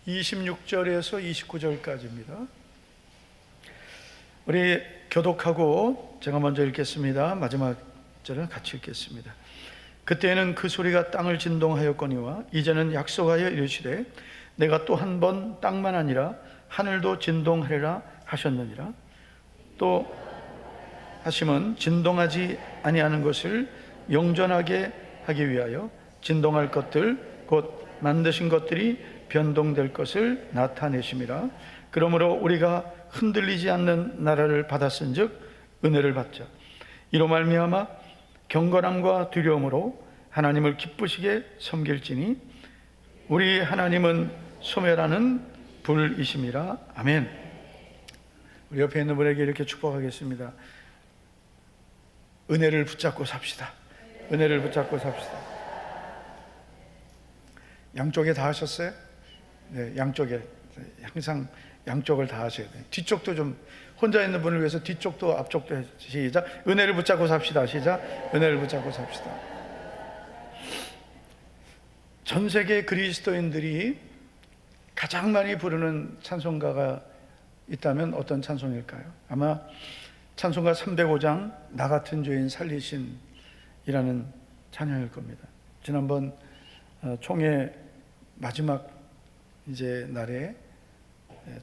26절에서 29절까지입니다. 우리 교독하고 제가 먼저 읽겠습니다. 마지막 절은 같이 읽겠습니다. 그때에는 그 소리가 땅을 진동하였거니와 이제는 약속하여 이르시되 내가 또 한 번 땅만 아니라 하늘도 진동하리라 하셨느니라. 또 하심은 진동하지 아니하는 것을 영전하게 하기 위하여 진동할 것들 곧 만드신 것들이 변동될 것을 나타내심이라. 그러므로 우리가 흔들리지 않는 나라를 받았은즉 은혜를 받자. 이로 말미암아 경건함과 두려움으로 하나님을 기쁘시게 섬길지니 우리 하나님은 소멸하는 불이심이라. 아멘. 우리 옆에 있는 분에게 이렇게 축복하겠습니다. 은혜를 붙잡고 삽시다. 은혜를 붙잡고 삽시다. 양쪽에 다 하셨어요? 네, 양쪽에 항상 양쪽을 다 하셔야 돼요. 뒤쪽도 좀, 혼자 있는 분을 위해서 뒤쪽도 앞쪽도 시작. 은혜를 붙잡고 삽시다. 시작. 은혜를 붙잡고 삽시다. 전 세계 그리스도인들이 가장 많이 부르는 찬송가가 있다면 어떤 찬송일까요? 아마 찬송가 305장 나 같은 죄인 살리신 이라는 찬양일 겁니다. 지난번 총회 마지막 이제 날에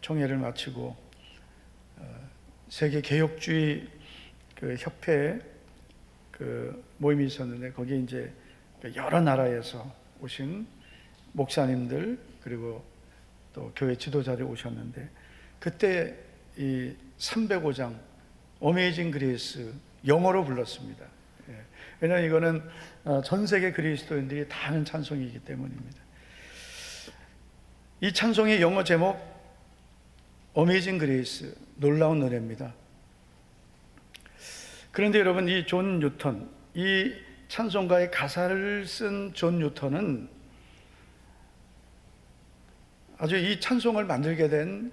총회를 마치고 세계 개혁주의 그 협회 그 모임이 있었는데 거기에 이제 여러 나라에서 오신 목사님들 그리고 또 교회 지도자들이 오셨는데 그때 이 305장 어메이징 그레이스 영어로 불렀습니다. 왜냐하면 이거는 전 세계 그리스도인들이 다 아는 찬송이기 때문입니다. 이 찬송의 영어 제목 어메이징 그레이스, 놀라운 은혜입니다. 그런데 여러분, 이 존 뉴턴, 이 찬송가의 가사를 쓴 존 뉴턴은 아주 이 찬송을 만들게 된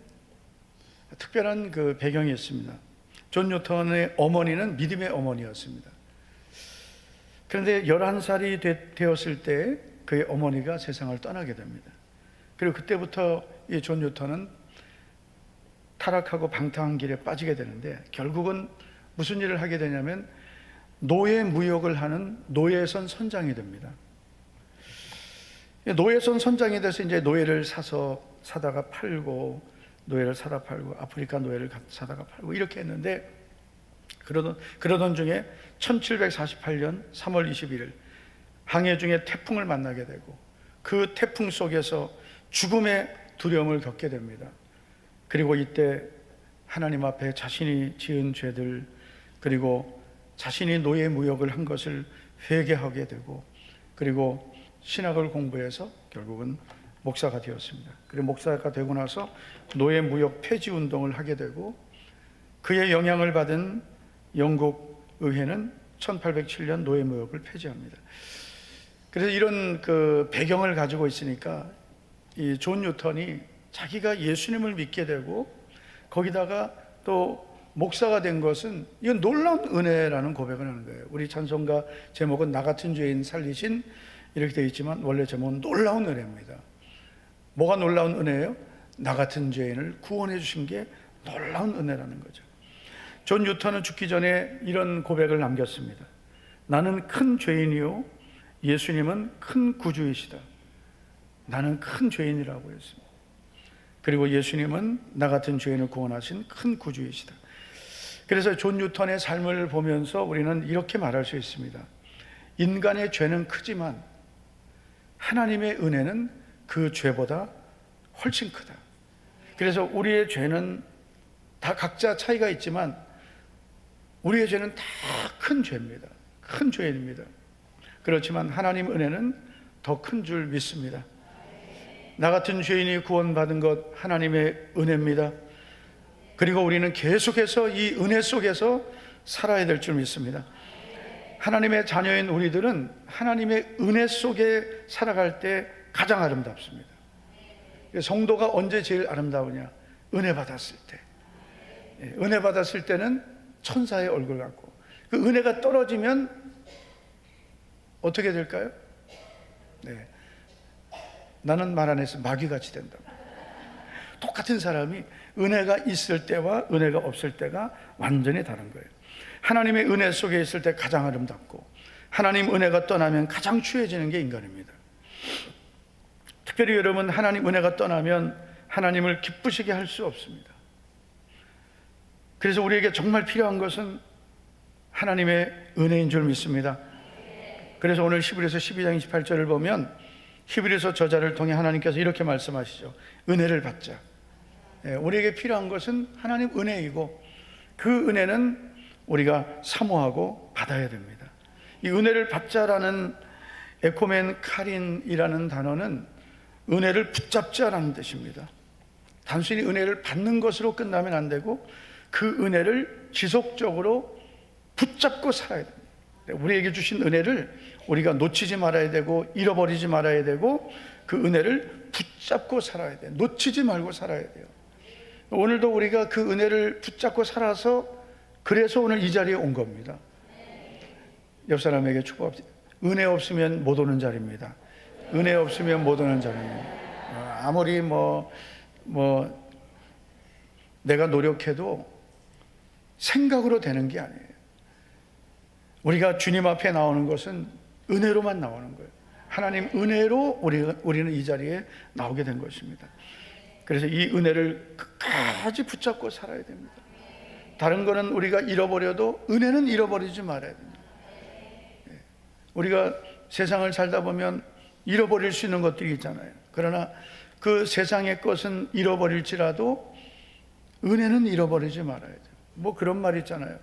특별한 그 배경이 있습니다. 존 뉴턴의 어머니는 믿음의 어머니였습니다. 그런데 11살이 되었을 때 그의 어머니가 세상을 떠나게 됩니다. 그리고 그때부터 이 존 뉴턴은 타락하고 방탕한 길에 빠지게 되는데 결국은 무슨 일을 하게 되냐면 노예 무역을 하는 노예선 선장이 됩니다. 노예선 선장이 돼서 이제 노예를 사다가 팔고 노예를 사다 팔고 아프리카 노예를 사다가 팔고 이렇게 했는데 그러던 중에 1748년 3월 21일 항해 중에 태풍을 만나게 되고 그 태풍 속에서 죽음의 두려움을 겪게 됩니다. 그리고 이때 하나님 앞에 자신이 지은 죄들 그리고 자신이 노예 무역을 한 것을 회개하게 되고 그리고 신학을 공부해서 결국은 목사가 되었습니다. 그리고 목사가 되고 나서 노예 무역 폐지 운동을 하게 되고 그의 영향을 받은 영국 의회는 1807년 노예 무역을 폐지합니다. 그래서 이런 그 배경을 가지고 있으니까 이 존 뉴턴이 자기가 예수님을 믿게 되고 거기다가 또 목사가 된 것은 이건 놀라운 은혜라는 고백을 하는 거예요. 우리 찬송가 제목은 나 같은 죄인 살리신 이렇게 되어 있지만 원래 제목은 놀라운 은혜입니다. 뭐가 놀라운 은혜예요? 나 같은 죄인을 구원해 주신 게 놀라운 은혜라는 거죠. 존 뉴턴은 죽기 전에 이런 고백을 남겼습니다. 나는 큰 죄인이요 예수님은 큰 구주이시다. 나는 큰 죄인이라고 했습니다. 그리고 예수님은 나 같은 죄인을 구원하신 큰 구주이시다. 그래서 존 뉴턴의 삶을 보면서 우리는 이렇게 말할 수 있습니다. 인간의 죄는 크지만 하나님의 은혜는 그 죄보다 훨씬 크다. 그래서 우리의 죄는 다 각자 차이가 있지만 우리의 죄는 다 큰 죄입니다. 큰 죄입니다. 그렇지만 하나님 은혜는 더 큰 줄 믿습니다. 나 같은 죄인이 구원받은 것 하나님의 은혜입니다. 그리고 우리는 계속해서 이 은혜 속에서 살아야 될 줄 믿습니다. 하나님의 자녀인 우리들은 하나님의 은혜 속에 살아갈 때 가장 아름답습니다. 성도가 언제 제일 아름다우냐? 은혜 받았을 때. 은혜 받았을 때는 천사의 얼굴 같고 그 은혜가 떨어지면 어떻게 될까요? 네. 나는 말 안 해서 마귀같이 된다. 똑같은 사람이 은혜가 있을 때와 은혜가 없을 때가 완전히 다른 거예요. 하나님의 은혜 속에 있을 때 가장 아름답고, 하나님 은혜가 떠나면 가장 추해지는 게 인간입니다. 특별히 여러분, 하나님 은혜가 떠나면 하나님을 기쁘시게 할 수 없습니다. 그래서 우리에게 정말 필요한 것은 하나님의 은혜인 줄 믿습니다. 그래서 오늘 히브리서 12장 28절을 보면 히브리서 저자를 통해 하나님께서 이렇게 말씀하시죠. 은혜를 받자. 우리에게 필요한 것은 하나님 은혜이고, 그 은혜는 우리가 사모하고 받아야 됩니다. 이 은혜를 받자라는 에코멘 카린이라는 단어는 은혜를 붙잡자라는 뜻입니다. 단순히 은혜를 받는 것으로 끝나면 안 되고 그 은혜를 지속적으로 붙잡고 살아야 됩니다. 우리에게 주신 은혜를 우리가 놓치지 말아야 되고 잃어버리지 말아야 되고 그 은혜를 붙잡고 살아야 돼요. 놓치지 말고 살아야 돼요. 오늘도 우리가 그 은혜를 붙잡고 살아서, 그래서 오늘 이 자리에 온 겁니다. 옆 사람에게 축복합시다. 은혜 없으면 못 오는 자리입니다. 은혜 없으면 못 오는 자리입니다. 아무리 내가 노력해도 생각으로 되는 게 아니에요. 우리가 주님 앞에 나오는 것은 은혜로만 나오는 거예요. 하나님 은혜로 우리는 이 자리에 나오게 된 것입니다. 그래서 이 은혜를 끝까지 붙잡고 살아야 됩니다. 다른 거는 우리가 잃어버려도 은혜는 잃어버리지 말아야 됩니다. 우리가 세상을 살다 보면 잃어버릴 수 있는 것들이 있잖아요. 그러나 그 세상의 것은 잃어버릴지라도 은혜는 잃어버리지 말아야 돼요. 그런 말 있잖아요.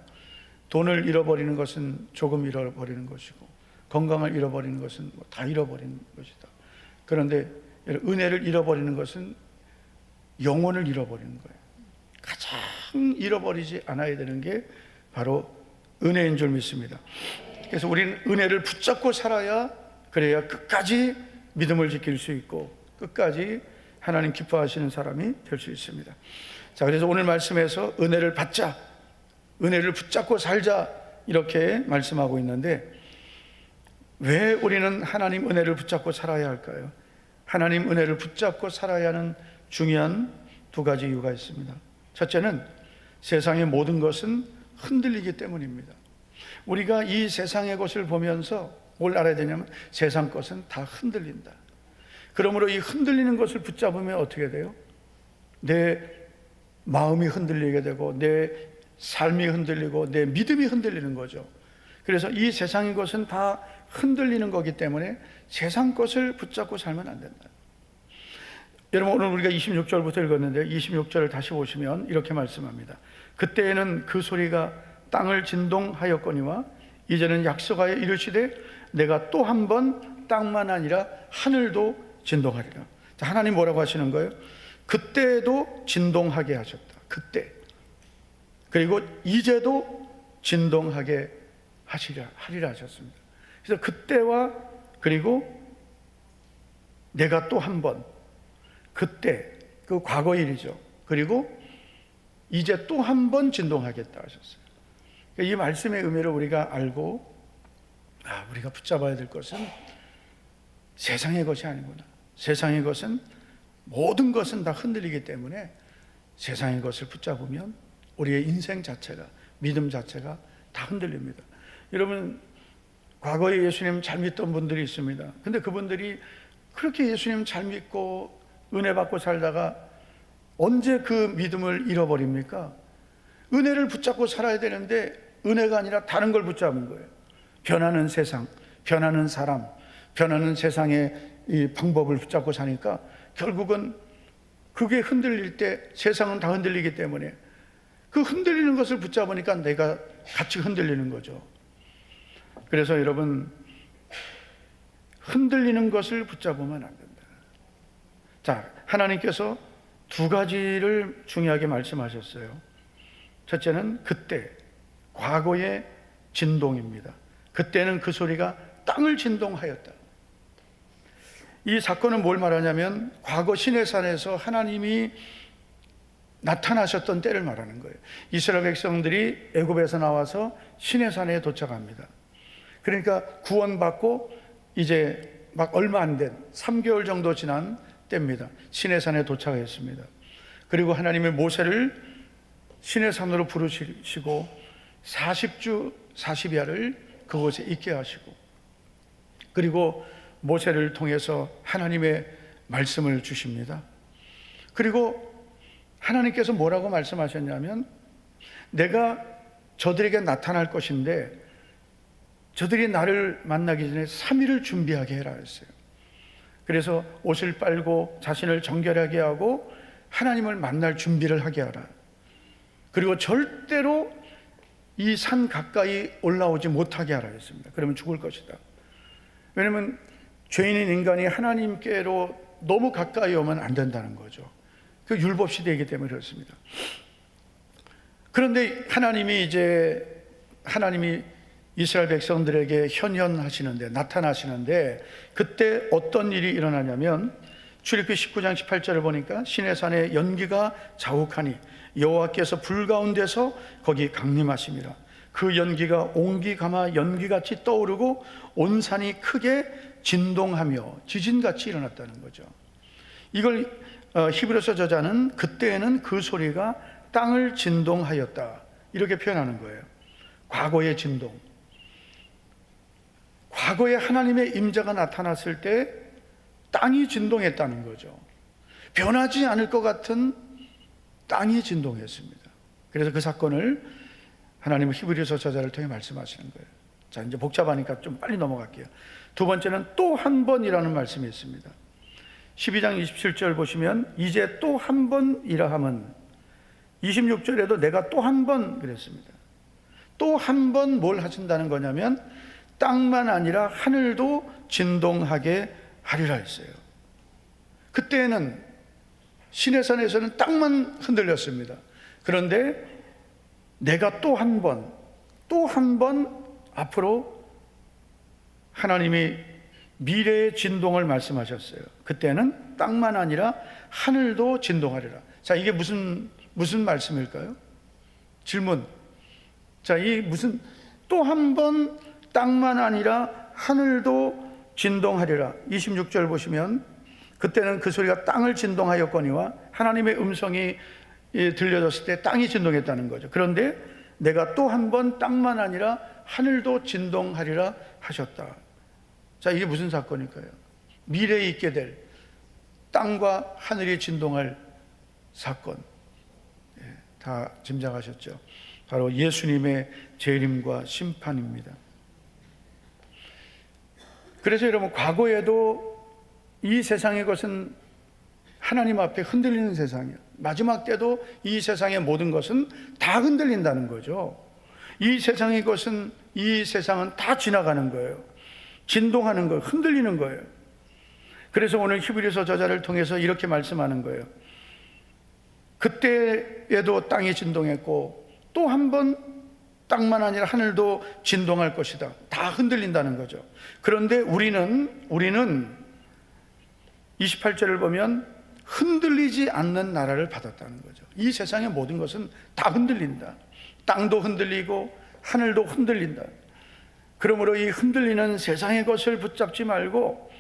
돈을 잃어버리는 것은 조금 잃어버리는 것이고, 건강을 잃어버리는 것은 다 잃어버리는 것이다. 그런데 은혜를 잃어버리는 것은 영혼을 잃어버리는 거예요. 가장 잃어버리지 않아야 되는 게 바로 은혜인 줄 믿습니다. 그래서 우리는 은혜를 붙잡고 살아야, 그래야 끝까지 믿음을 지킬 수 있고 끝까지 하나님 기뻐하시는 사람이 될 수 있습니다. 자, 그래서 오늘 말씀에서 은혜를 받자, 은혜를 붙잡고 살자, 이렇게 말씀하고 있는데, 왜 우리는 하나님 은혜를 붙잡고 살아야 할까요? 하나님 은혜를 붙잡고 살아야 하는 중요한 두 가지 이유가 있습니다. 첫째는 세상의 모든 것은 흔들리기 때문입니다. 우리가 이 세상의 것을 보면서 뭘 알아야 되냐면, 세상 것은 다 흔들린다. 그러므로 이 흔들리는 것을 붙잡으면 어떻게 돼요? 내 마음이 흔들리게 되고, 내 삶이 흔들리고, 내 믿음이 흔들리는 거죠. 그래서 이 세상의 것은 다 흔들리는 거기 때문에 세상 것을 붙잡고 살면 안 된다. 여러분, 오늘 우리가 26절부터 읽었는데 26절을 다시 보시면 이렇게 말씀합니다. 그때에는 그 소리가 땅을 진동하였거니와 이제는 약속하여 이르시되 내가 또 한 번 땅만 아니라 하늘도 진동하리라. 자, 하나님 뭐라고 하시는 거예요? 그때도 진동하게 하셨다. 그때. 그리고 이제도 진동하게 하리라 하셨습니다. 그래서 그때와 그리고 내가 또 한 번, 그때, 그 과거 일이죠. 그리고 이제 또 한 번 진동하겠다 하셨어요. 이 말씀의 의미를 우리가 알고, 우리가 붙잡아야 될 것은 세상의 것이 아니구나. 세상의 것은, 모든 것은 다 흔들리기 때문에 세상의 것을 붙잡으면 우리의 인생 자체가, 믿음 자체가 다 흔들립니다. 여러분, 과거에 예수님 잘 믿던 분들이 있습니다. 근데 그분들이 그렇게 예수님 잘 믿고 은혜 받고 살다가 언제 그 믿음을 잃어버립니까? 은혜를 붙잡고 살아야 되는데 은혜가 아니라 다른 걸 붙잡은 거예요. 변하는 세상, 변하는 사람, 변하는 세상의 이 방법을 붙잡고 사니까 결국은 그게 흔들릴 때 세상은 다 흔들리기 때문에 그 흔들리는 것을 붙잡으니까 내가 같이 흔들리는 거죠. 그래서 여러분, 흔들리는 것을 붙잡으면 안 된다. 자, 하나님께서 두 가지를 중요하게 말씀하셨어요. 첫째는 그때, 과거의 진동입니다. 그때는 그 소리가 땅을 진동하였다. 이 사건은 뭘 말하냐면 과거 시내산에서 하나님이 나타나셨던 때를 말하는 거예요. 이스라엘 백성들이 애굽에서 나와서 시내산에 도착합니다. 그러니까 구원받고 이제 막 얼마 안 된 3개월 정도 지난 때입니다. 시내산에 도착했습니다. 그리고 하나님의 모세를 시내산으로 부르시고 40주 40야를 그곳에 있게 하시고, 그리고 모세를 통해서 하나님의 말씀을 주십니다. 그리고 하나님께서 뭐라고 말씀하셨냐면, 내가 저들에게 나타날 것인데 저들이 나를 만나기 전에 3일을 준비하게 해라 했어요. 그래서 옷을 빨고 자신을 정결하게 하고 하나님을 만날 준비를 하게 하라. 그리고 절대로 이 산 가까이 올라오지 못하게 하라 했습니다. 그러면 죽을 것이다. 왜냐하면 죄인인 인간이 하나님께로 너무 가까이 오면 안 된다는 거죠. 그 율법 시대이기 때문에 그렇습니다. 그런데 하나님이 이스라엘 백성들에게 현현하시는데, 나타나시는데, 그때 어떤 일이 일어나냐면, 출애굽기 19장 18절을 보니까 시내산에 연기가 자욱하니 여호와께서 불 가운데서 거기 강림하심이라. 그 연기가 옹기 가마 연기같이 떠오르고 온 산이 크게 진동하며 지진같이 일어났다는 거죠. 이걸 히브리서 저자는 그때에는 그 소리가 땅을 진동하였다, 이렇게 표현하는 거예요. 과거의 진동. 과거에 하나님의 임재가 나타났을 때 땅이 진동했다는 거죠. 변하지 않을 것 같은 땅이 진동했습니다. 그래서 그 사건을 하나님은 히브리서 저자를 통해 말씀하시는 거예요. 자, 이제 복잡하니까 좀 빨리 넘어갈게요. 두 번째는 또 한 번이라는 말씀이 있습니다. 12장 27절 보시면, 이제 또 한 번이라 함은, 26절에도 내가 또 한 번 그랬습니다. 또 한 번 뭘 하신다는 거냐면, 땅만 아니라 하늘도 진동하게 하리라 했어요. 그때는 시내산에서는 땅만 흔들렸습니다. 그런데 내가 또 한 번 앞으로 하나님이 미래의 진동을 말씀하셨어요. 그때는 땅만 아니라 하늘도 진동하리라. 자, 이게 무슨 말씀일까요? 질문. 자, 이 무슨, 또 한 번 땅만 아니라 하늘도 진동하리라. 26절 보시면, 그때는 그 소리가 땅을 진동하였거니와 하나님의 음성이 들려졌을 때 땅이 진동했다는 거죠. 그런데 내가 또 한 번 땅만 아니라 하늘도 진동하리라 하셨다. 자, 이게 무슨 사건일까요? 미래에 있게 될 땅과 하늘이 진동할 사건, 다 짐작하셨죠? 바로 예수님의 재림과 심판입니다. 그래서 여러분, 과거에도 이 세상의 것은 하나님 앞에 흔들리는 세상이에요. 마지막 때도 이 세상의 모든 것은 다 흔들린다는 거죠. 이 세상의 것은, 이 세상은 다 지나가는 거예요. 진동하는 거예요. 흔들리는 거예요. 그래서 오늘 히브리서 저자를 통해서 이렇게 말씀하는 거예요. 그때에도 땅이 진동했고 또 한 번 땅만 아니라 하늘도 진동할 것이다. 다 흔들린다는 거죠. 그런데 우리는 28절을 보면 흔들리지 않는 나라를 받았다는 거죠. 이 세상의 모든 것은 다 흔들린다. 땅도 흔들리고 하늘도 흔들린다. 그러므로 이 흔들리는 세상의 것을 붙잡지 말고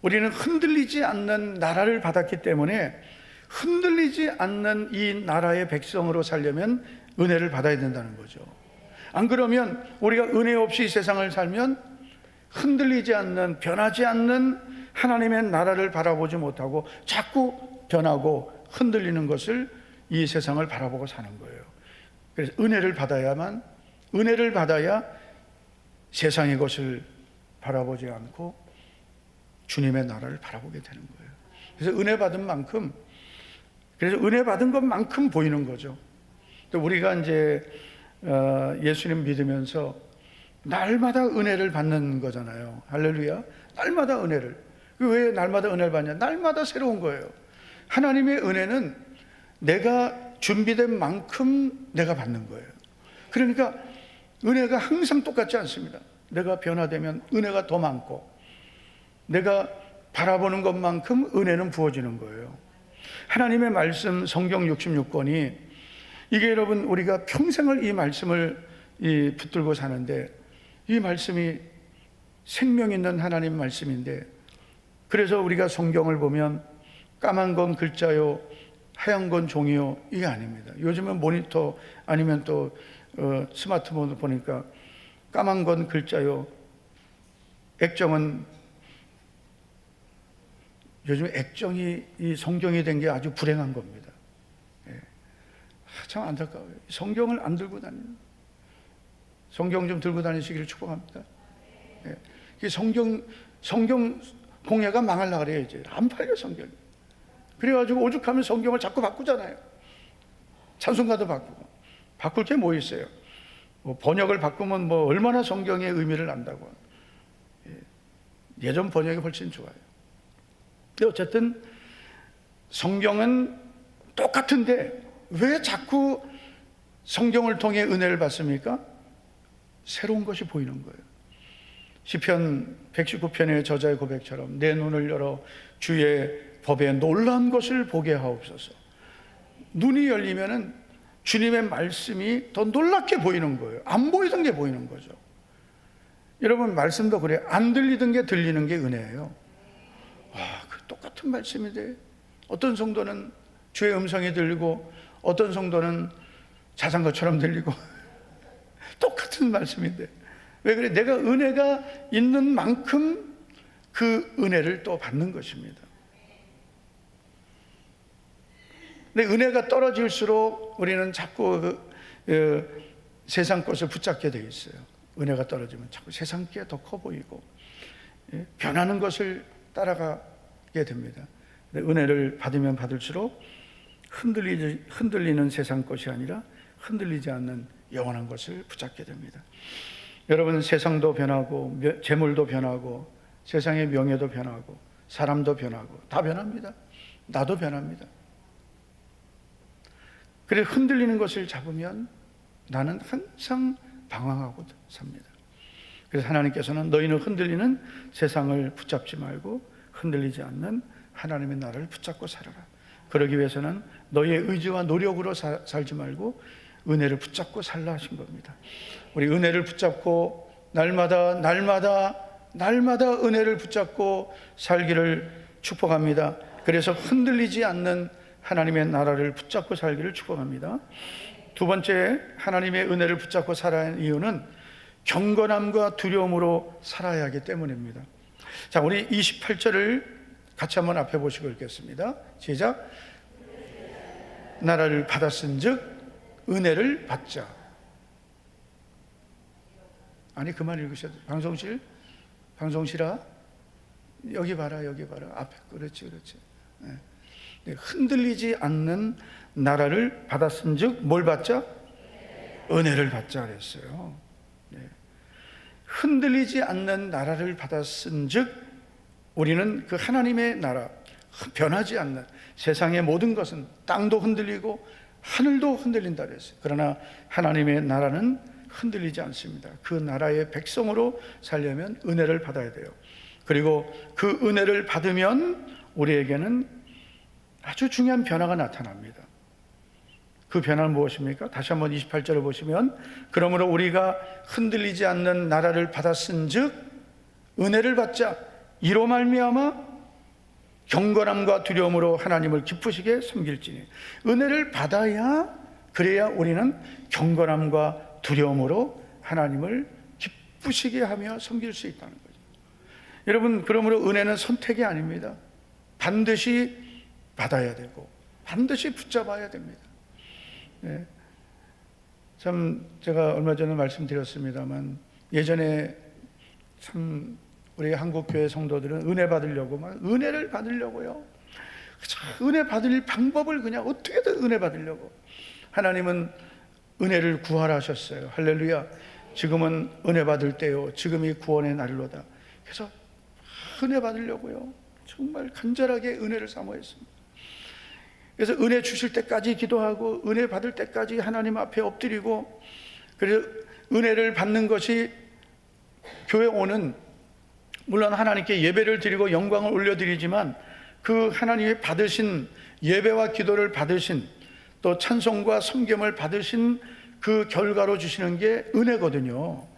우리는 흔들리지 않는 나라를 받았기 때문에 흔들리지 않는 이 나라의 백성으로 살려면 은혜를 받아야 된다는 거죠. 안 그러면 우리가 은혜 없이 이 세상을 살면 흔들리지 않는, 변하지 않는 하나님의 나라를 바라보지 못하고 자꾸 변하고 흔들리는 것을, 이 세상을 바라보고 사는 거예요. 그래서 은혜를 받아야 세상의 것을 바라보지 않고 주님의 나라를 바라보게 되는 거예요. 그래서 은혜 받은 것만큼 보이는 거죠. 또 우리가 이제 예수님 믿으면서 날마다 은혜를 받는 거잖아요. 할렐루야. 날마다 은혜를. 왜 날마다 은혜를 받냐? 날마다 새로운 거예요. 하나님의 은혜는 내가 준비된 만큼 내가 받는 거예요. 그러니까 은혜가 항상 똑같지 않습니다. 내가 변화되면 은혜가 더 많고 내가 바라보는 것만큼 은혜는 부어지는 거예요. 하나님의 말씀, 성경 66권이 이게 여러분, 우리가 평생을 이 말씀을 붙들고 사는데, 이 말씀이 생명 있는 하나님 말씀인데, 그래서 우리가 성경을 보면 까만 건 글자요 하얀 건 종이요, 이게 아닙니다. 요즘은 모니터 아니면 또 스마트폰 보니까 까만 건 글자요, 액정은, 요즘 액정이 이 성경이 된 게 아주 불행한 겁니다. 예. 참 안타까워요. 성경을 안 들고 다니는, 성경 좀 들고 다니시기를 축복합니다. 예. 이 성경 공예가 망하려고 그래요. 이제 안 팔려, 성경이. 그래가지고 오죽하면 성경을 자꾸 바꾸잖아요. 찬송가도 바꾸고. 바꿀 게 뭐 있어요? 뭐 번역을 바꾸면 뭐 얼마나 성경의 의미를 안다고. 예전 번역이 훨씬 좋아요. 근데 어쨌든 성경은 똑같은데 왜 자꾸 성경을 통해 은혜를 받습니까? 새로운 것이 보이는 거예요. 시편 119편의 저자의 고백처럼 내 눈을 열어 주의 법에 놀라운 것을 보게 하옵소서. 눈이 열리면은 주님의 말씀이 더 놀랍게 보이는 거예요. 안 보이던 게 보이는 거죠. 여러분, 말씀도 그래요. 안 들리던 게 들리는 게 은혜예요. 그 똑같은 말씀인데 어떤 성도는 주의 음성이 들리고 어떤 성도는 자전거처럼 들리고 똑같은 말씀인데 왜 그래? 내가 은혜가 있는 만큼 그 은혜를 또 받는 것입니다. 근데 은혜가 떨어질수록 우리는 자꾸 세상 것을 붙잡게 돼 있어요. 은혜가 떨어지면 자꾸 세상 게 더 커 보이고 변하는 것을 따라가게 됩니다. 근데 은혜를 받으면 받을수록 흔들리는 세상 것이 아니라 흔들리지 않는 영원한 것을 붙잡게 됩니다. 여러분, 세상도 변하고 재물도 변하고 세상의 명예도 변하고 사람도 변하고 다 변합니다. 나도 변합니다. 그래 흔들리는 것을 잡으면 나는 항상 방황하고 삽니다. 그래서 하나님께서는 너희는 흔들리는 세상을 붙잡지 말고 흔들리지 않는 하나님의 나라를 붙잡고 살아라. 그러기 위해서는 너희의 의지와 노력으로 살지 말고 은혜를 붙잡고 살라 하신 겁니다. 우리 은혜를 붙잡고 날마다 은혜를 붙잡고 살기를 축복합니다. 그래서 흔들리지 않는 하나님의 나라를 붙잡고 살기를 축복합니다. 두 번째, 하나님의 은혜를 붙잡고 살아야 하는 이유는 경건함과 두려움으로 살아야 하기 때문입니다. 자, 우리 28절을 같이 한번 앞에 보시고 읽겠습니다. 시작. 나라를 받았은즉 은혜를 받자. 아니, 그만 읽으셔도. 방송실아, 여기 봐라. 앞에. 그렇지. 네. 흔들리지 않는 나라를 받았은즉 뭘 받자? 은혜를 받자 그랬어요. 네. 흔들리지 않는 나라를 받았은즉 우리는 그 하나님의 나라, 변하지 않는 세상의 모든 것은 땅도 흔들리고 하늘도 흔들린다 그랬어요. 그러나 하나님의 나라는 흔들리지 않습니다. 그 나라의 백성으로 살려면 은혜를 받아야 돼요. 그리고 그 은혜를 받으면 우리에게는 아주 중요한 변화가 나타납니다. 그 변화는 무엇입니까? 다시 한번 28절을 보시면 그러므로 우리가 흔들리지 않는 나라를 받았은즉 은혜를 받자. 이로 말미암아 경건함과 두려움으로 하나님을 기쁘시게 섬길지니. 은혜를 받아야, 그래야 우리는 경건함과 두려움으로 하나님을 기쁘시게 하며 섬길 수 있다는 거죠. 여러분, 그러므로 은혜는 선택이 아닙니다. 반드시 받아야 되고 반드시 붙잡아야 됩니다. 네. 참 제가 얼마 전에 말씀드렸습니다만 예전에 참 우리 한국교회 성도들은 은혜 받으려고 막 은혜를 받으려고요. 은혜 받을 방법을 그냥 어떻게든 은혜 받으려고. 하나님은 은혜를 구하라 하셨어요. 할렐루야. 지금은 은혜 받을 때요. 지금이 구원의 날로다. 그래서 은혜 받으려고요. 정말 간절하게 은혜를 사모했습니다. 그래서 은혜 주실 때까지 기도하고 은혜 받을 때까지 하나님 앞에 엎드리고, 그래서 은혜를 받는 것이 교회 오는, 물론 하나님께 예배를 드리고 영광을 올려드리지만 그 하나님이 받으신 예배와 기도를 받으신, 또 찬송과 섬김을 받으신 그 결과로 주시는 게 은혜거든요.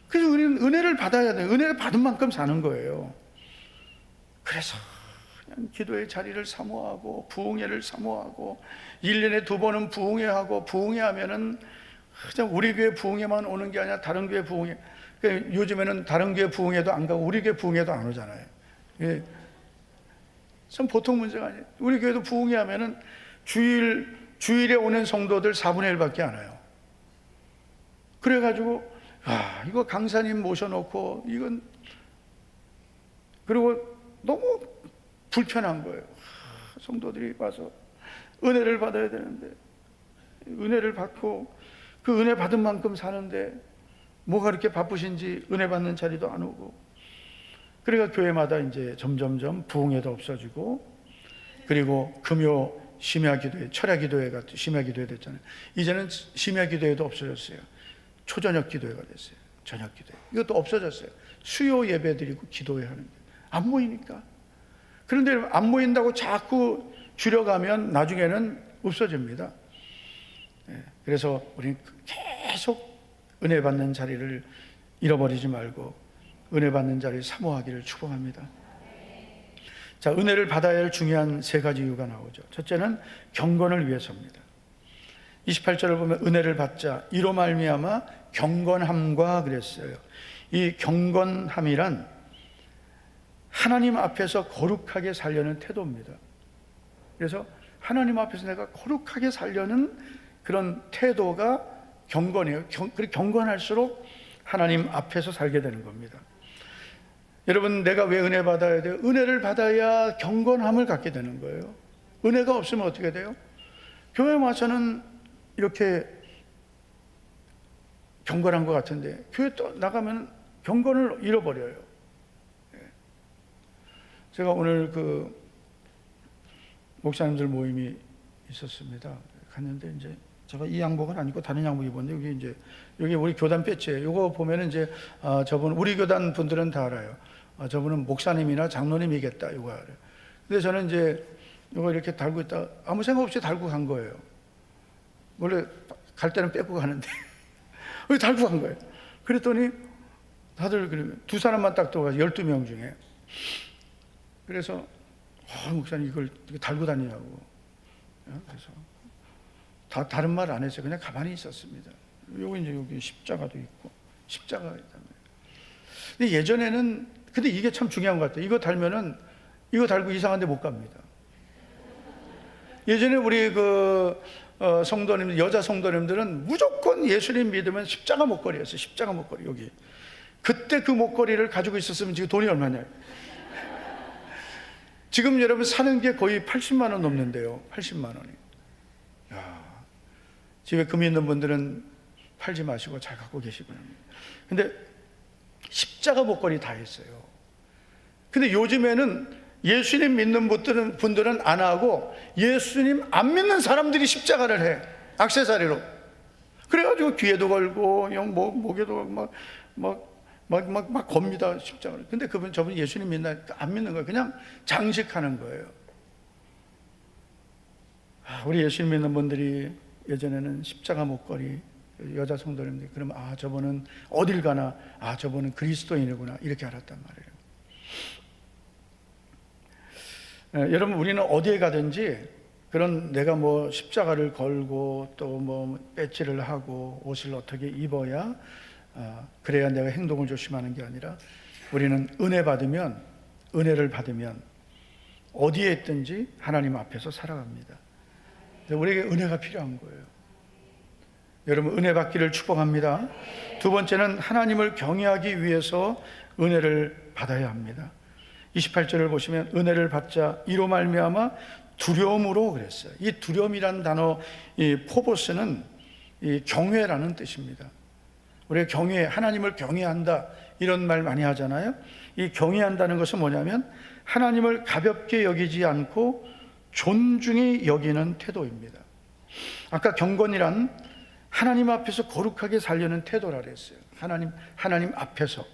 그래서 우리는 은혜를 받아야 돼요. 은혜를 받은 만큼 사는 거예요. 그래서 그냥 기도의 자리를 사모하고 부흥회를 사모하고 1년에 2번은 부흥회하고 부흥회하면은 그냥 우리 교회 부흥회만 오는 게 아니라 다른 교회 부흥회, 그러니까 요즘에는 다른 교회 부흥회도 안 가고 우리 교회 부흥회도 안 오잖아요. 예. 참 보통 문제가 아니에요. 우리 교회도 부흥회 하면은 주일에 오는 성도들 4분의 1밖에 안 와요. 그래가지고 이거 강사님 모셔놓고 이건, 그리고 너무 불편한 거예요. 성도들이 와서 은혜를 받아야 되는데, 은혜를 받고 그 은혜 받은 만큼 사는데 뭐가 그렇게 바쁘신지 은혜 받는 자리도 안 오고, 그러니까 교회마다 이제 점점점 부흥회도 없어지고, 그리고 금요 심야 기도회, 철야 기도회가 심야 기도회 됐잖아요. 이제는 심야 기도회도 없어졌어요. 초저녁 기도회가 됐어요. 저녁 기도회. 이것도 없어졌어요. 수요 예배 드리고 기도회 하는 게 안 모이니까. 그런데 안 모인다고 자꾸 줄여가면 나중에는 없어집니다. 그래서 우리는 계속 은혜 받는 자리를 잃어버리지 말고 은혜 받는 자리를 사모하기를 축복합니다. 자, 은혜를 받아야 할 중요한 3가지 이유가 나오죠. 첫째는 경건을 위해서입니다. 28절을 보면 은혜를 받자 이로 말미암아 경건함과 그랬어요. 이 경건함이란 하나님 앞에서 거룩하게 살려는 태도입니다. 그래서 하나님 앞에서 내가 거룩하게 살려는 그런 태도가 경건이에요. 그리고 경건할수록 하나님 앞에서 살게 되는 겁니다. 여러분, 내가 왜 은혜 받아야 돼요? 은혜를 받아야 경건함을 갖게 되는 거예요. 은혜가 없으면 어떻게 돼요? 교회 와서는 이렇게 경건한 것 같은데 교회 또 나가면 경건을 잃어버려요. 제가 오늘 그 목사님들 모임이 있었습니다. 갔는데 이제 제가 이 양복은 아니고 다른 양복 입었는데 여기 우리 교단 배지예요. 이거 보면은 이제 저분 우리 교단 분들은 다 알아요. 저분은 목사님이나 장로님이겠다 이거 알아요. 근데 저는 이제 이거 이렇게 달고 있다 아무 생각 없이 달고 간 거예요. 원래 갈 때는 빼고 가는데 달고 간 거예요. 그랬더니 다들 그러면 2사람만 딱 들어가서 12명 중에. 그래서 목사님 이걸 달고 다니냐고. 그래서 다른 말 안 했어요. 그냥 가만히 있었습니다. 여기 십자가도 있고 십자가가 있단 말이에요. 근데 예전에는 근데 이게 참 중요한 것 같아요. 이거 달면은 이거 달고 이상한 데 못 갑니다. 예전에 우리 성도님, 여자 성도님들은 무조건 예수님 믿으면 십자가 목걸이였어요. 십자가 목걸이 여기. 그때 그 목걸이를 가지고 있었으면 지금 돈이 얼마냐요? 지금 여러분 사는 게 거의 80만 원 넘는데요. 80만 원이. 집에 금 있는 분들은 팔지 마시고 잘 갖고 계시고요. 근데 십자가 목걸이 다 했어요. 근데 요즘에는 예수님 믿는 분들은 안 하고 예수님 안 믿는 사람들이 십자가를 해. 액세서리로. 그래가지고 귀에도 걸고 목에도 막 겁니다. 십자가를. 근데 저분 예수님 안 믿는 거예요. 그냥 장식하는 거예요. 우리 예수님 믿는 분들이 예전에는 십자가 목걸이, 여자 성도님들, 그러면 저분은 어딜 가나 저분은 그리스도인이구나 이렇게 알았단 말이에요. 여러분, 우리는 어디에 가든지 그런 내가 십자가를 걸고 또 배지를 하고 옷을 어떻게 입어야 그래야 내가 행동을 조심하는 게 아니라 우리는 은혜를 받으면 어디에 있든지 하나님 앞에서 살아갑니다. 우리에게 은혜가 필요한 거예요. 여러분, 은혜 받기를 축복합니다. 두 번째는 하나님을 경외하기 위해서 은혜를 받아야 합니다. 28절을 보시면 은혜를 받자 이로 말미암아 두려움으로 그랬어요. 이 두려움이라는 단어, 이 포보스는 이 경외라는 뜻입니다. 우리가 하나님을 경외한다 이런 말 많이 하잖아요. 이 경외한다는 것은 뭐냐면 하나님을 가볍게 여기지 않고 존중히 여기는 태도입니다. 아까 경건이란 하나님 앞에서 거룩하게 살려는 태도라 그랬어요. 하나님 앞에서.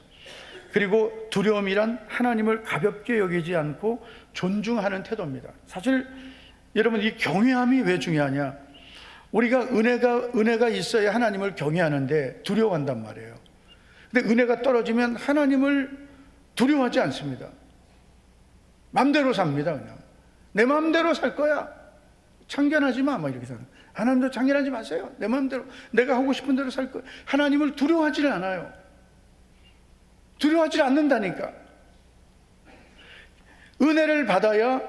그리고 두려움이란 하나님을 가볍게 여기지 않고 존중하는 태도입니다. 사실 여러분, 이 경외함이 왜 중요하냐? 우리가 은혜가 있어야 하나님을 경외하는데 두려워한단 말이에요. 근데 은혜가 떨어지면 하나님을 두려워하지 않습니다. 맘대로 삽니다. 그냥 내 맘대로 살 거야. 참견하지 마. 막 이렇게 사는. 하나님도 참견하지 마세요. 내 맘대로 내가 하고 싶은 대로 살 거야. 하나님을 두려워하지는 않아요. 두려워하지 않는다니까. 은혜를 받아야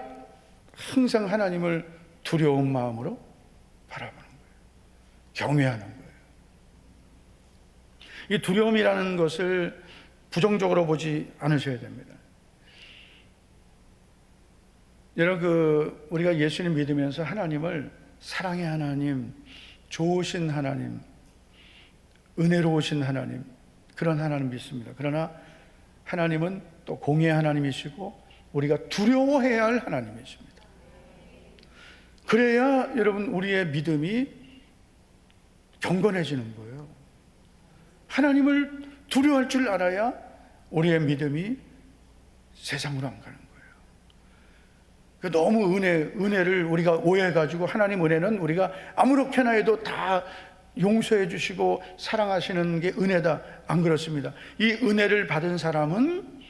항상 하나님을 두려운 마음으로 바라보는 거예요. 경외하는 거예요. 이 두려움이라는 것을 부정적으로 보지 않으셔야 됩니다. 여러분, 우리가 예수님 믿으면서 하나님을 사랑의 하나님, 좋으신 하나님, 은혜로우신 하나님, 그런 하나님 믿습니다. 그러나 하나님은 또 공의의 하나님이시고 우리가 두려워해야 할 하나님이십니다. 그래야 여러분 우리의 믿음이 경건해지는 거예요. 하나님을 두려워할 줄 알아야 우리의 믿음이 세상으로 안 가는 거예요. 너무 은혜를 우리가 오해해가지고 하나님 은혜는 우리가 아무렇게나 해도 다 용서해 주시고 사랑하시는 게 은혜다. 안 그렇습니다. 이 은혜를 받은 사람은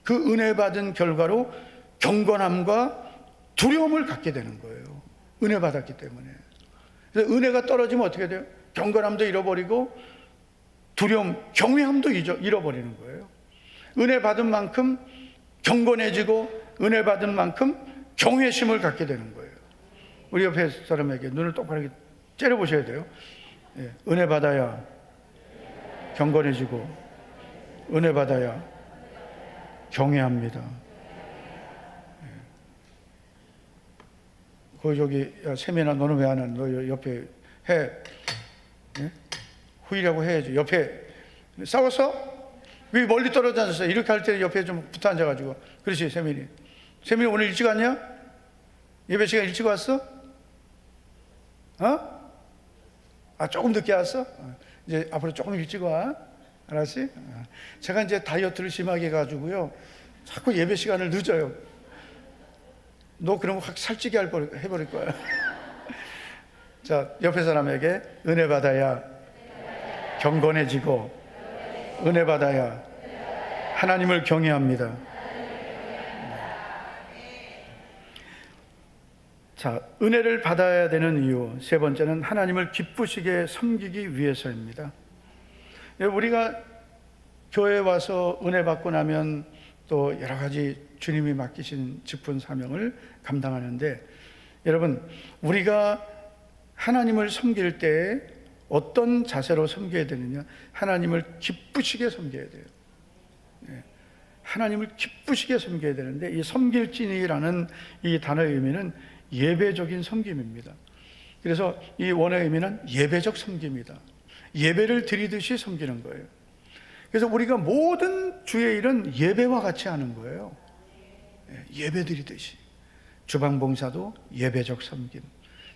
그 은혜 받은 결과로 경건함과 두려움을 갖게 되는 거예요. 은혜 받았기 때문에. 그래서 은혜가 떨어지면 어떻게 돼요? 경건함도 잃어버리고 두려움, 경외함도 잃어버리는 거예요. 은혜 받은 만큼 경건해지고 은혜 받은 만큼 경외심을 갖게 되는 거예요. 우리 옆에 사람에게 눈을 똑바로 째려보셔야 돼요. 은혜 받아야 경건해지고 은혜 받아야 경외합니다. 저기 세민아, 너는 왜 안 하는? 너 옆에 해. 후이라고 해야지. 옆에 싸웠어? 왜 멀리 떨어져 앉았어? 이렇게 할 때 옆에 좀 붙어 앉아가지고. 그렇지, 세민이. 세민이 오늘 일찍 왔냐? 예배 시간 일찍 왔어? 조금 늦게 왔어? 이제 앞으로 조금 일찍 와. 알았지? 제가 이제 다이어트를 심하게 해가지고요, 자꾸 예배 시간을 늦어요. 너 그러면 확 살찌게 해버릴 거야. 자, 옆에 사람에게 은혜 받아야 경건해지고 은혜 받아야 하나님을 경외합니다. 자, 은혜를 받아야 되는 이유 세 번째는 하나님을 기쁘시게 섬기기 위해서입니다. 우리가 교회에 와서 은혜 받고 나면 또 여러 가지 주님이 맡기신 직분 사명을 감당하는데, 여러분, 우리가 하나님을 섬길 때 어떤 자세로 섬겨야 되느냐? 하나님을 기쁘시게 섬겨야 돼요. 하나님을 기쁘시게 섬겨야 되는데, 이 섬길진이라는 이 단어의 의미는 예배적인 섬김입니다. 그래서 이 원어의 의미는 예배적 섬김이다. 예배를 드리듯이 섬기는 거예요. 그래서 우리가 모든 주의 일은 예배와 같이 하는 거예요. 예배 드리듯이. 주방 봉사도 예배적 섬김,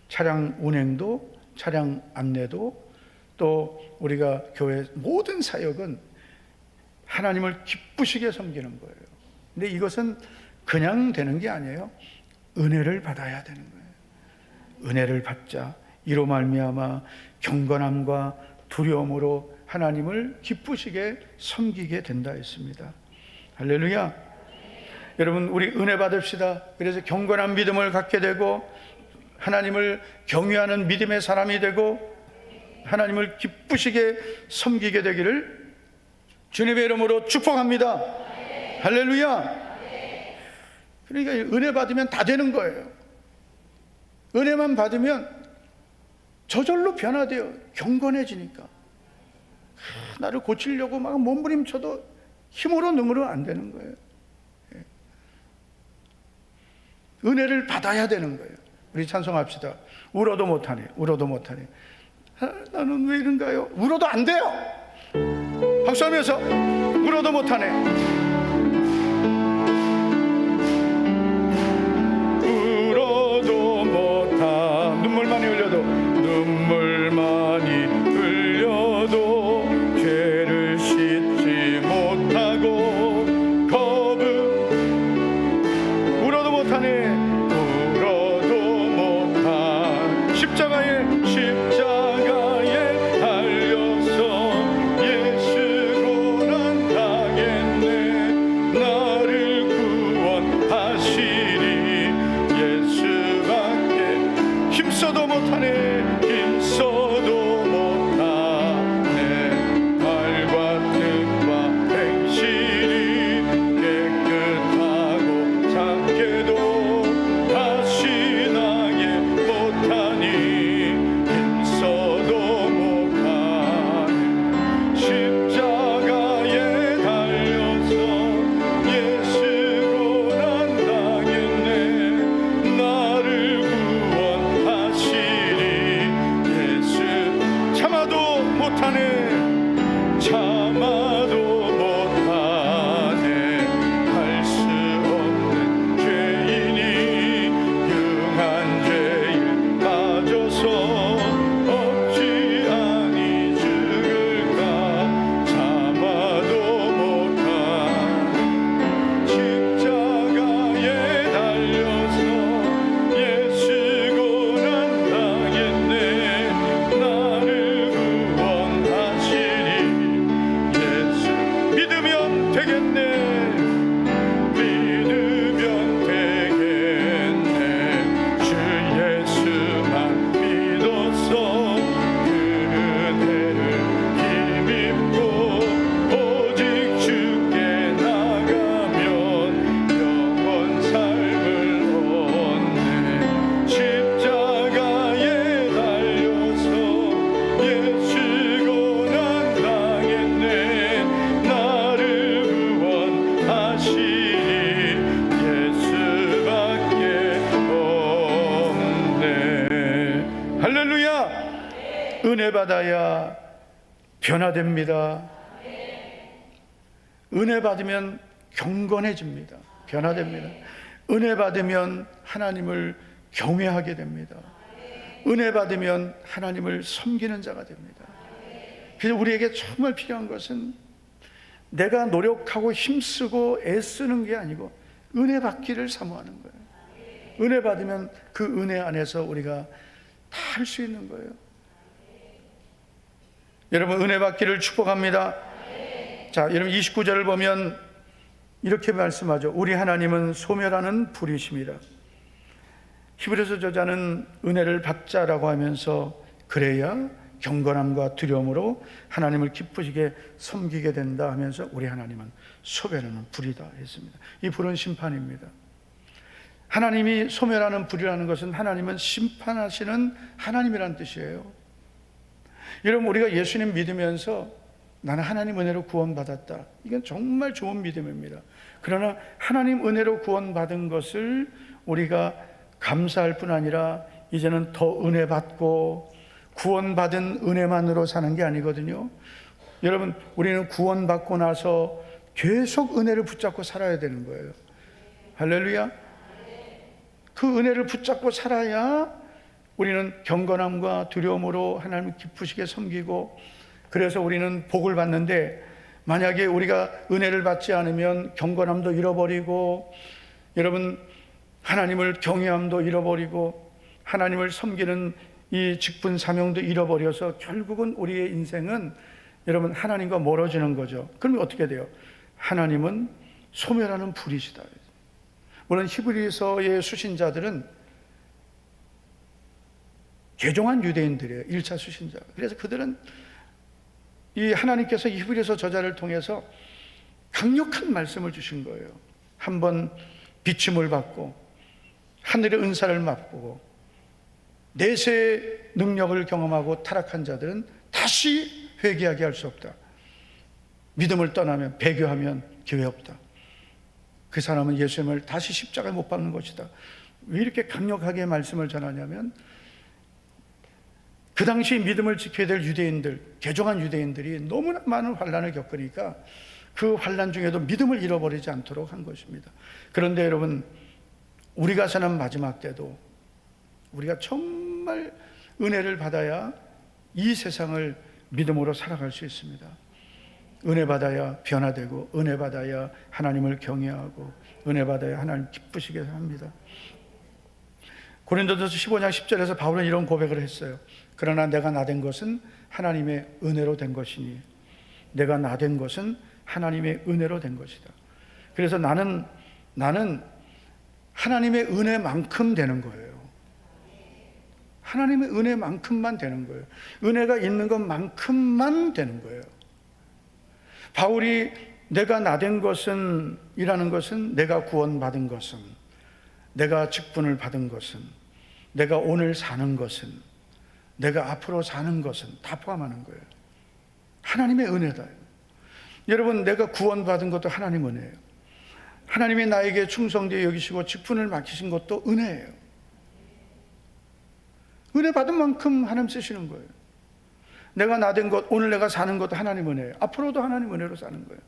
차량 운행도, 차량 안내도, 또 우리가 교회 모든 사역은 하나님을 기쁘시게 섬기는 거예요. 근데 이것은 그냥 되는 게 아니에요. 은혜를 받아야 되는 거예요. 은혜를 받자. 이로 말미암아 경건함과 두려움으로 하나님을 기쁘시게 섬기게 된다 했습니다. 할렐루야. 여러분, 우리 은혜 받읍시다. 그래서 경건한 믿음을 갖게 되고 하나님을 경외하는 믿음의 사람이 되고 하나님을 기쁘시게 섬기게 되기를 주님의 이름으로 축복합니다. 할렐루야. 그러니까 은혜 받으면 다 되는 거예요. 은혜만 받으면 저절로 변화돼요. 경건해지니까. 나를 고치려고 막 몸부림쳐도 힘으로 능으로 안 되는 거예요. 은혜를 받아야 되는 거예요. 우리 찬송합시다. 울어도 못하네. 울어도 못하네. 나는 왜 이런가요? 울어도 안 돼요. 박수하면서 울어도 못하네. 눈물 많이 흘려도 죄를 씻지 못하고 울어도 못하네. 울어도 못한 십자가에 달려서 예수로 난 가겠네. 힘써도 못하네. 힘써도 못하네. 발과 뜻과 행실이 깨끗하고 작게도 다시 나게 못하니 힘써도 못하네. 십자가에 달려서 예수로 난 당했네. 나를 구원하시리. 예수 참아도 못하네. 참아도 못하네. 할 수 없는 죄인이 흉한 죄에 빠져서 어찌 아니 죽을까. 참아도 못하네. 십자가에 달려서 예수고 난 당했네. 나를 구원하시리. 예수 믿으면 되겠네. 믿으면 되겠네. 주 예수만 믿어서 그 은혜를 힘입고 오직 주께 나가면 영원 삶을 얻네. 십자가에 달려서 예수고 난 당했네. 나를 구원하시리. 예수밖에 없네. 할렐루야. 은혜 받아야 변화됩니다. 은혜 받으면 경건해집니다. 변화됩니다. 은혜 받으면 하나님을 경외하게 됩니다. 은혜 받으면 하나님을 섬기는 자가 됩니다. 그래서 우리에게 정말 필요한 것은 내가 노력하고 힘쓰고 애쓰는 게 아니고 은혜 받기를 사모하는 거예요. 은혜 받으면 그 은혜 안에서 우리가 다 할 수 있는 거예요. 여러분, 은혜 받기를 축복합니다. 자, 여러분 29절을 보면 이렇게 말씀하죠. 우리 하나님은 소멸하는 불이심이라. 히브리서 저자는 은혜를 받자라고 하면서 그래야 경건함과 두려움으로 하나님을 기쁘시게 섬기게 된다 하면서 우리 하나님은 소멸하는 불이다 했습니다. 이 불은 심판입니다. 하나님이 소멸하는 불이라는 것은 하나님은 심판하시는 하나님이라는 뜻이에요. 여러분, 우리가 예수님 믿으면서 나는 하나님 은혜로 구원받았다, 이건 정말 좋은 믿음입니다. 그러나 하나님 은혜로 구원받은 것을 우리가 감사할 뿐 아니라 이제는 더 은혜 받고 구원받은 은혜만으로 사는 게 아니거든요. 여러분, 우리는 구원받고 나서 계속 은혜를 붙잡고 살아야 되는 거예요. 할렐루야. 그 은혜를 붙잡고 살아야 우리는 경건함과 두려움으로 하나님을 기쁘시게 섬기고, 그래서 우리는 복을 받는데, 만약에 우리가 은혜를 받지 않으면 경건함도 잃어버리고, 여러분 하나님을 경외함도 잃어버리고, 하나님을 섬기는 이 직분 사명도 잃어버려서 결국은 우리의 인생은 여러분 하나님과 멀어지는 거죠. 그러면 어떻게 돼요? 하나님은 소멸하는 불이시다. 물론 히브리서의 수신자들은 개종한 유대인들이에요. 1차 수신자. 그래서 그들은 이 하나님께서 히브리서 저자를 통해서 강력한 말씀을 주신 거예요. 한번 비침을 받고 하늘의 은사를 맛보고 내세의 능력을 경험하고 타락한 자들은 다시 회개하게 할 수 없다. 믿음을 떠나면, 배교하면 기회 없다. 그 사람은 예수님을 다시 십자가에 못 박는 것이다. 왜 이렇게 강력하게 말씀을 전하냐면, 그 당시 믿음을 지켜야 될 유대인들, 개종한 유대인들이 너무나 많은 환난을 겪으니까 그 환난 중에도 믿음을 잃어버리지 않도록 한 것입니다. 그런데 여러분, 우리가 사는 마지막 때도 우리가 정말 은혜를 받아야 이 세상을 믿음으로 살아갈 수 있습니다. 은혜 받아야 변화되고, 은혜 받아야 하나님을 경외하고, 은혜 받아야 하나님 기쁘시게 합니다. 고린도전서 15장 10절에서 바울은 이런 고백을 했어요. 그러나 내가 나된 것은 하나님의 은혜로 된 것이니, 내가 나된 것은 하나님의 은혜로 된 것이다. 그래서 나는 하나님의 은혜만큼 되는 거예요. 하나님의 은혜만큼만 되는 거예요. 은혜가 있는 것만큼만 되는 거예요. 바울이 내가 나된 것은 이라는 것은 내가 구원받은 것은, 내가 직분을 받은 것은, 내가 오늘 사는 것은, 내가 앞으로 사는 것은 다 포함하는 거예요. 하나님의 은혜다. 여러분, 내가 구원받은 것도 하나님 은혜예요. 하나님이 나에게 충성되어 여기시고 직분을 맡기신 것도 은혜예요. 은혜 받은 만큼 하나님 쓰시는 거예요. 내가 나된 것, 오늘 내가 사는 것도 하나님 은혜예요. 앞으로도 하나님 은혜로 사는 거예요.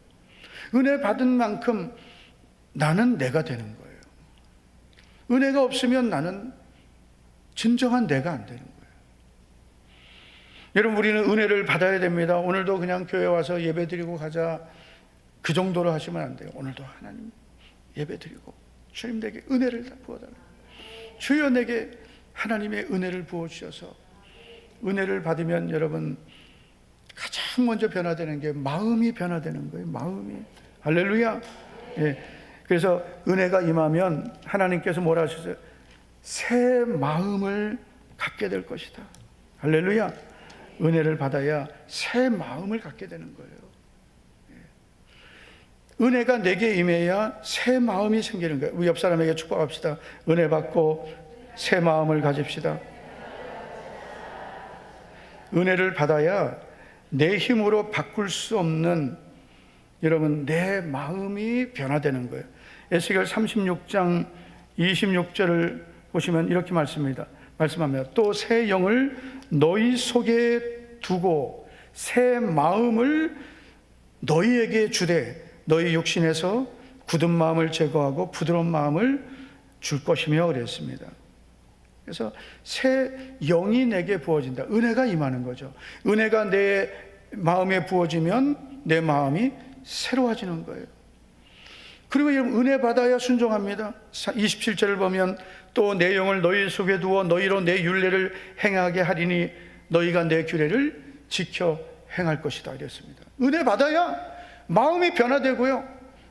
은혜 받은 만큼 나는 내가 되는 거예요. 은혜가 없으면 나는 진정한 내가 안 되는 거예요. 여러분, 우리는 은혜를 받아야 됩니다. 오늘도 그냥 교회 와서 예배 드리고 가자, 그 정도로 하시면 안 돼요. 오늘도 하나님 예배 드리고 주님 내게 은혜를 부어달라. 주여 내게 하나님의 은혜를 부어주셔서, 은혜를 받으면 여러분 가장 먼저 변화되는 게 마음이 변화되는 거예요. 마음이. 할렐루야. 예. 그래서 은혜가 임하면 하나님께서 뭐라 하셨어요? 새 마음을 갖게 될 것이다. 할렐루야. 은혜를 받아야 새 마음을 갖게 되는 거예요. 예. 은혜가 내게 임해야 새 마음이 생기는 거예요. 우리 옆 사람에게 축복합시다. 은혜 받고 새 마음을 가집시다. 은혜를 받아야 내 힘으로 바꿀 수 없는, 여러분, 내 마음이 변화되는 거예요. 에스겔 36장 26절을 보시면 이렇게 말씀합니다. 또 새 영을 너희 속에 두고 새 마음을 너희에게 주되 너희 육신에서 굳은 마음을 제거하고 부드러운 마음을 줄 것이며 그랬습니다. 그래서 새 영이 내게 부어진다. 은혜가 임하는 거죠. 은혜가 내 마음에 부어지면 내 마음이 새로워지는 거예요. 그리고 여러분, 은혜 받아야 순종합니다. 27절을 보면 또 내 영을 너희 속에 두어 너희로 내 율례를 행하게 하리니 너희가 내 규례를 지켜 행할 것이다 이랬습니다. 은혜 받아야 마음이 변화되고요.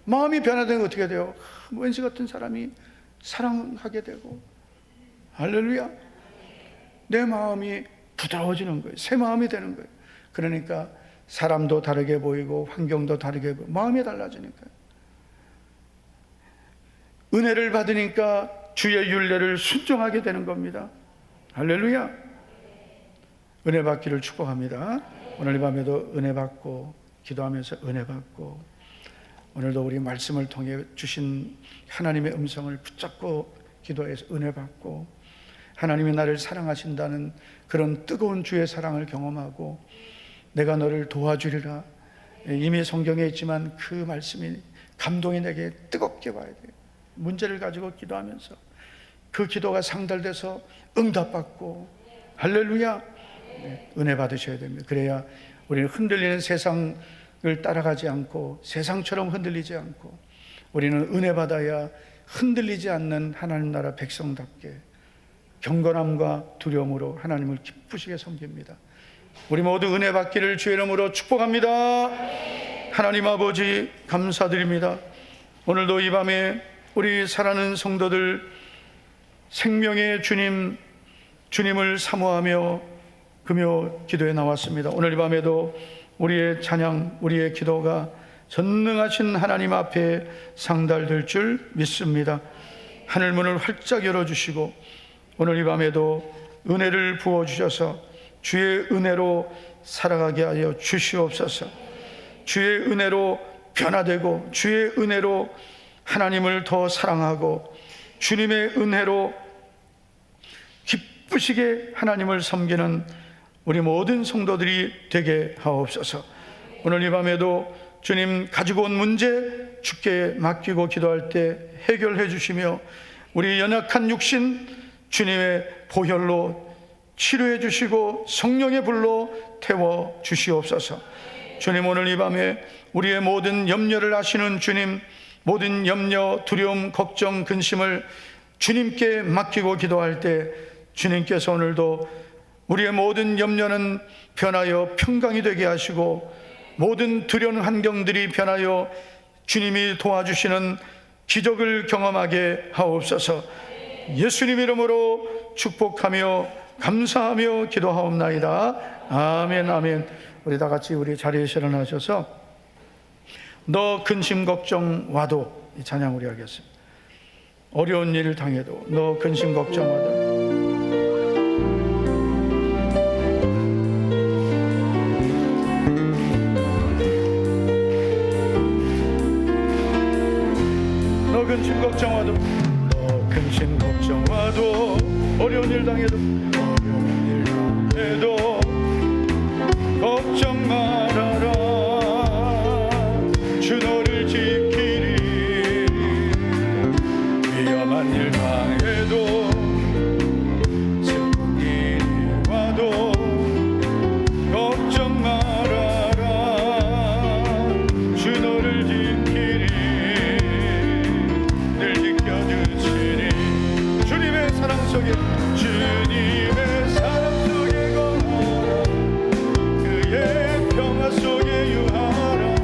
마음이 변화되면 어떻게 돼요? 왠지 같은 사람이 사랑하게 되고, 할렐루야. 내 마음이 부드러워지는 거예요. 새 마음이 되는 거예요. 그러니까 사람도 다르게 보이고 환경도 다르게 보이고 마음이 달라지니까요. 은혜를 받으니까 주의 율례를 순종하게 되는 겁니다. 할렐루야. 은혜 받기를 축복합니다. 오늘 이 밤에도 은혜 받고 기도하면서 은혜 받고, 오늘도 우리 말씀을 통해 주신 하나님의 음성을 붙잡고 기도해서 은혜 받고, 하나님이 나를 사랑하신다는 그런 뜨거운 주의 사랑을 경험하고 내가 너를 도와주리라. 이미 성경에 있지만 그 말씀이 감동이 내게 뜨겁게 와야 돼요. 문제를 가지고 기도하면서 그 기도가 상달돼서 응답받고, 할렐루야. 네, 은혜 받으셔야 됩니다. 그래야 우리는 흔들리는 세상을 따라가지 않고 세상처럼 흔들리지 않고, 우리는 은혜 받아야 흔들리지 않는 하나님 나라 백성답게 경건함과 두려움으로 하나님을 기쁘시게 섬깁니다. 우리 모두 은혜 받기를 주의 이름으로 축복합니다. 하나님 아버지 감사드립니다. 오늘도 이 밤에 우리 사랑하는 성도들 생명의 주님을 사모하며 금요 기도에 나왔습니다. 오늘 이 밤에도 우리의 찬양, 우리의 기도가 전능하신 하나님 앞에 상달될 줄 믿습니다. 하늘문을 활짝 열어주시고 오늘 이 밤에도 은혜를 부어주셔서 주의 은혜로 살아가게 하여 주시옵소서. 주의 은혜로 변화되고 주의 은혜로 하나님을 더 사랑하고 주님의 은혜로 기쁘시게 하나님을 섬기는 우리 모든 성도들이 되게 하옵소서. 오늘 이 밤에도 주님 가지고 온 문제 주께 맡기고 기도할 때 해결해 주시며 우리 연약한 육신 주님의 보혈로 치료해 주시고 성령의 불로 태워 주시옵소서. 주님, 오늘 이 밤에 우리의 모든 염려를 아시는 주님, 모든 염려, 두려움, 걱정, 근심을 주님께 맡기고 기도할 때 주님께서 오늘도 우리의 모든 염려는 변하여 평강이 되게 하시고 모든 두려운 환경들이 변하여 주님이 도와주시는 기적을 경험하게 하옵소서. 예수님 이름으로 축복하며 감사하며 기도하옵나이다. 아멘, 아멘. 우리 다 같이 우리 자리에 일어나셔서 너 근심 걱정 와도 이 찬양 우리 하겠습니다. 어려운 일을 당해도 너 근심 걱정 와도 너 근심 걱정 와도 너 근심 걱정 와도 어려운 일 당해도 어려운 일 당해도 걱정 말아라. 주 너를 지키리. 위험한 일 당해도 슬픈 일이 와도 걱정 말아라. 주 너를 지키리. 늘 지켜주시리. 주님의 사랑 속에 주님의 사랑 속에 거하라. 그의 평화 속에 유하라.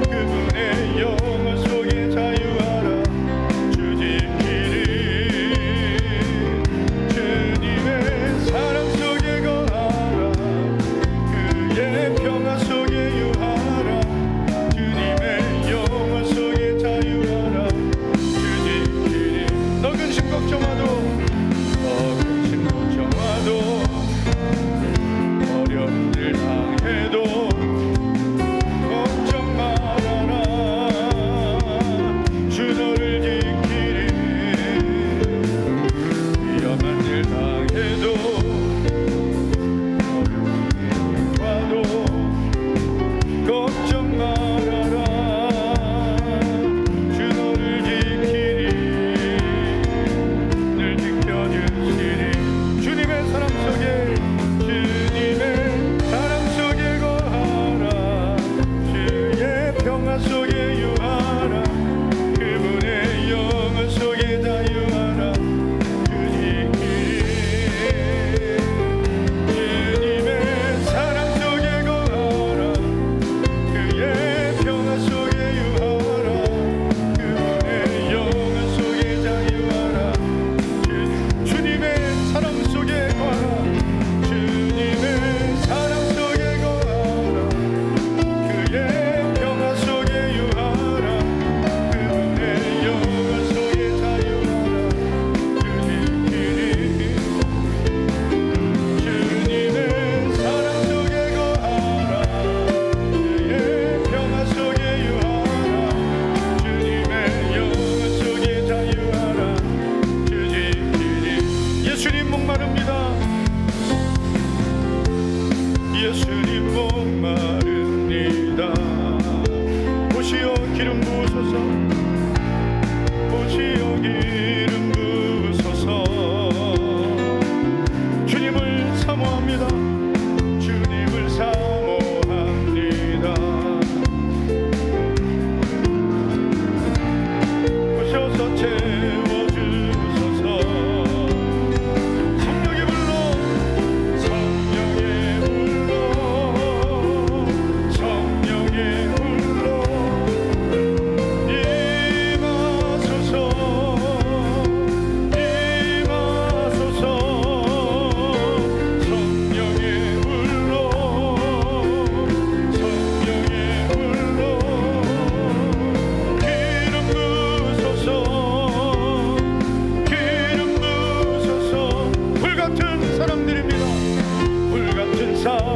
그분의 영원 속에 자유하라. 주 지키리. 주님의 사랑 속에 거하라. 그의 평화 속에 유하라. 주님의 영원 속에 자유하라. 주 지키리. 너 근심 걱정 와도 너 근심 걱정 와도 어려운 일 당해도 걱정 말아라. 주 너를 지키리. 위험한 일 당해도 어려운 일 와도 걱정 말아라. 주 너를 지키리. 늘 지켜주시리. 주님의 사랑 속에 주님의 사랑 속에 거하라. 주의 평화 속에 유하라. 그분의 영원 속에 자유하라. 주 지키리. 주님의 사랑 속에 거하라. 그의 평화 속에 유하라. 그분의 영원 속에 자유하라. 주님의 사랑 속에 거하라. 주님의 사랑 속에 거하라. 그의 평화 속에 유하라. 그분의 영원 속에 자유하라. 주 지키리. 주님의 사랑 속에 거하라. 그의 평화 속에 유하라. 주님의 영원 속에 자유하라. 주 지키리. 예수님 목마릅니다. 예수님 목마릅니다. 오시어 기름 부으소서. 오시어 기름 부으소서. 주님을 사모합니다. 주님을 사모합니다. 오셔서 채워주소서. 성령의 불로 성령의 불로 성령의 불로 임하소서. 임하소서. 성령의 불로 성령의 불로 기름 부으소서. 기름 부으소서. 불같은 사람들입니다. 불같은 사람